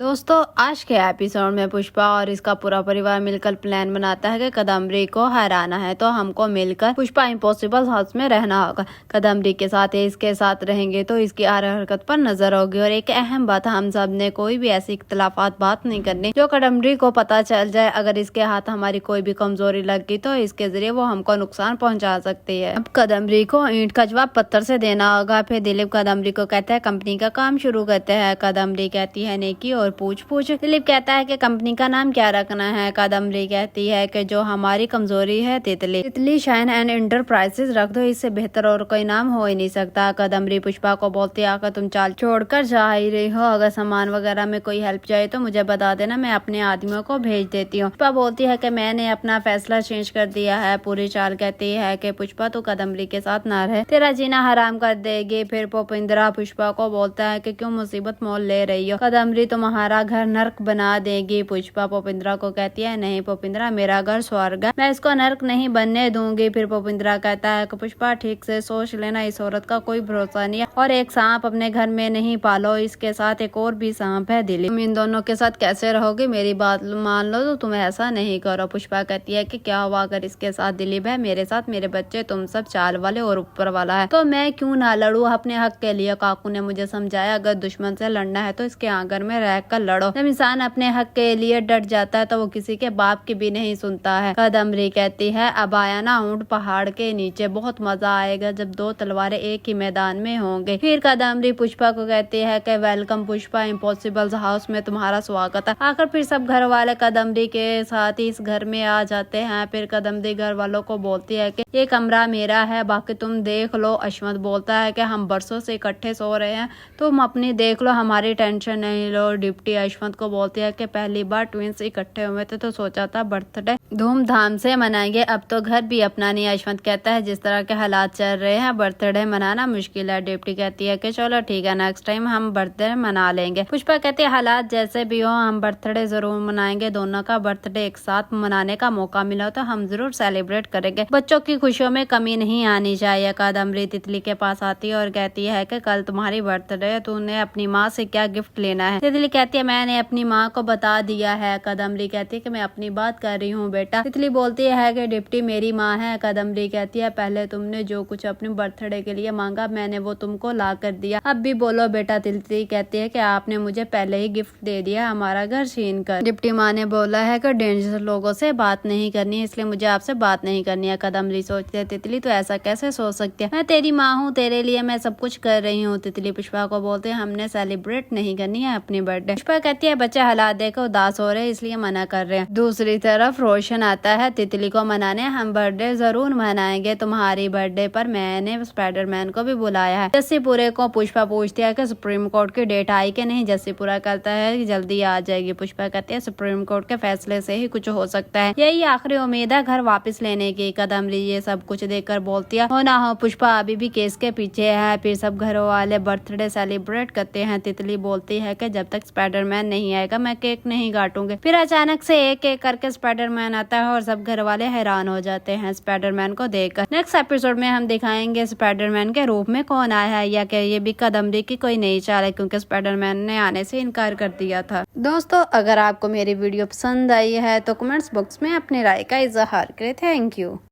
दोस्तों आज के एपिसोड में पुष्पा और इसका पूरा परिवार मिलकर प्लान बनाता है कि कदम्बरी को हराना है, तो हमको मिलकर पुष्पा इम्पॉसिबल हाउस में रहना होगा। कदम्बरी के साथ इसके साथ रहेंगे तो इसकी हर हरकत पर नजर होगी। और एक अहम बात, हम सब ने कोई भी ऐसी इख्तलाफात बात नहीं करनी जो कदम्बरी को पता चल जाए। अगर इसके हाथ हमारी कोई भी कमजोरी लग गई तो इसके जरिए वो हमको नुकसान पहुँचा सकती है। अब कदम्बरी को ईंट का जवाब पत्थर से देना होगा। फिर दिलीप कदम्बरी को कहता है कंपनी का काम शुरू करते हैं। कदम्बरी कहती है नेकी और पूछ पूछ। दिलीप कहता है कि कंपनी का नाम क्या रखना है। कदम्बरी कहती है कि जो हमारी कमजोरी है तितली तितली शाइन एंड इंटरप्राइजेस रख दो, इससे बेहतर और कोई नाम हो ही नहीं सकता। कदम्बरी पुष्पा को बोलती है आकर तुम चाल छोड़कर जा ही रही हो, अगर सामान वगैरह में कोई हेल्प चाहिए तो मुझे बता देना, मैं अपने आदमियों को भेज देती हूँ। पुष्पा बोलती है कि मैंने अपना फैसला चेंज कर दिया है। पूरी चाल कहती है कि पुष्पा तो कदम्बरी के साथ ना रहे, तेरा जीना हराम कर देगी। फिर भूपिंद्रा पुष्पा को बोलता है कि क्यों मुसीबत मोल ले रही हो, कदम्बरी तुम्हारा घर नर्क बना देगी। पुष्पा भूपिंद्रा को कहती है नहीं भूपिंद्रा, मेरा घर स्वर्ग है, मैं इसको नर्क नहीं बनने दूंगी। फिर भूपिंद्रा कहता है कि पुष्पा ठीक से सोच लेना, इस औरत का कोई भरोसा नहीं है, और एक सांप अपने घर में नहीं पालो, इसके साथ एक और भी सांप है दिलीप, तुम इन दोनों के साथ कैसे रहोगे, मेरी बात मान लो तो तुम ऐसा नहीं करो। पुष्पा कहती है कि क्या हुआ अगर इसके साथ दिलीप है, मेरे साथ मेरे बच्चे, तुम सब चाल वाले और ऊपर वाला है, तो मैं क्यों ना लड़ू अपने हक के लिए। काकू ने मुझे समझाया अगर दुश्मन से लड़ना है तो इसके आंगन में रह कर लड़ो। जब इंसान अपने हक के लिए डट जाता है तो वो किसी के बाप की भी नहीं सुनता है। कदम्बरी कहती है अब आया ना ऊंट पहाड़ के नीचे, बहुत मजा आएगा जब दो तलवारें एक ही मैदान में होंगे। फिर कदम्बरी पुष्पा को कहती है कि वेलकम पुष्पा, इम्पॉसिबल हाउस में तुम्हारा स्वागत है। आकर फिर सब घर वाले कदम्बरी के साथ ही इस घर में आ जाते हैं। फिर कदम्बरी घर वालों को बोलती है कि ये कमरा मेरा है, बाकी तुम देख लो। अश्वंत बोलता है कि हम बरसों से इकट्ठे सो रहे हैं, तुम अपनी देख लो, हमारी टेंशन नहीं लो। डिप्टी अश्वंत को बोलती है कि पहली बार ट्विंस इकट्ठे हुए थे तो सोचा था बर्थडे धूमधाम से मनाएंगे, अब तो घर भी अपना नहीं। अश्वंत कहता है जिस तरह के हालात चल रहे हैं बर्थडे मनाना मुश्किल है। डिप्टी कहती है कि चलो ठीक है, नेक्स्ट टाइम हम बर्थडे मना लेंगे। पुष्पा कहती है हालात जैसे भी हो हम बर्थडे जरूर मनाएंगे, दोनों का बर्थडे एक साथ मनाने का मौका मिला तो हम जरूर सेलिब्रेट करेंगे, बच्चों की खुशियों में कमी नहीं आनी चाहिए। कदम्बरी तितली के पास आती है और कहती है कि कल तुम्हारी बर्थडे है, तूने अपनी माँ से क्या गिफ्ट लेना है। तितली कहती है मैंने अपनी माँ को बता दिया है। कदम्बरी कहती है कि मैं अपनी बात कर रही हूँ बेटा। तितली बोलती है कि डिप्टी मेरी माँ है। कदम्बरी कहती है पहले तुमने जो कुछ अपने बर्थडे के लिए मांगा मैंने वो तुमको ला कर दिया, अब भी बोलो बेटा। तितली कहती है कि आपने मुझे पहले ही गिफ्ट दे दिया, हमारा घर छीन कर। डिप्टी माँ ने बोला है कि डेंजरस लोगों से बात नहीं करनी है, इसलिए मुझे आपसे बात नहीं करनी है। कदम्बरी सोचती है तितली तो ऐसा कैसे सोच सकती है, मैं तेरी माँ हूँ, तेरे लिए मैं सब कुछ कर रही हूँ। तितली पुष्पा को बोलते हैं हमने सेलिब्रेट नहीं करनी है अपनी बर्थडे। पुष्पा कहती है बच्चे हालात देखो उदास हो रहे हैं इसलिए मना कर रहे हैं। दूसरी तरफ रोशन आता है तितली को मनाने, हम बर्थडे जरूर मनाएंगे, तुम्हारी बर्थडे पर मैंने स्पाइडरमैन को भी बुलाया है। जस्सीपुरे को पुष्पा पूछती है कि सुप्रीम कोर्ट की डेट आई कि नहीं। जस्सीपुरा कहता है कि जल्दी आ जाएगी। पुष्पा कहती है सुप्रीम कोर्ट के फैसले से ही कुछ हो सकता है, यही आखिरी उम्मीद है घर वापस लेने की। कदम्बरी ये सब कुछ देखकर बोलती है हो ना हो पुष्पा अभी भी केस के पीछे है। फिर सब घर वाले बर्थडे सेलिब्रेट करते हैं। तितली बोलती है कि जब तक स्पाइडरमैन नहीं आएगा मैं केक नहीं काटूंगी। फिर अचानक से एक एक करके स्पाइडरमैन आता है और सब घर वाले हैरान हो जाते हैं स्पाइडरमैन को देखकर। नेक्स्ट एपिसोड में हम दिखाएंगे स्पाइडरमैन के रूप में कौन आया है, या क्या ये भी कदम्बरी की कोई नई चाल है क्योंकि स्पाइडरमैन ने आने से इनकार कर दिया था। दोस्तों अगर आपको मेरी वीडियो पसंद आई है तो कमेंट्स बॉक्स में अपनी राय का इजहार करें। Thank you.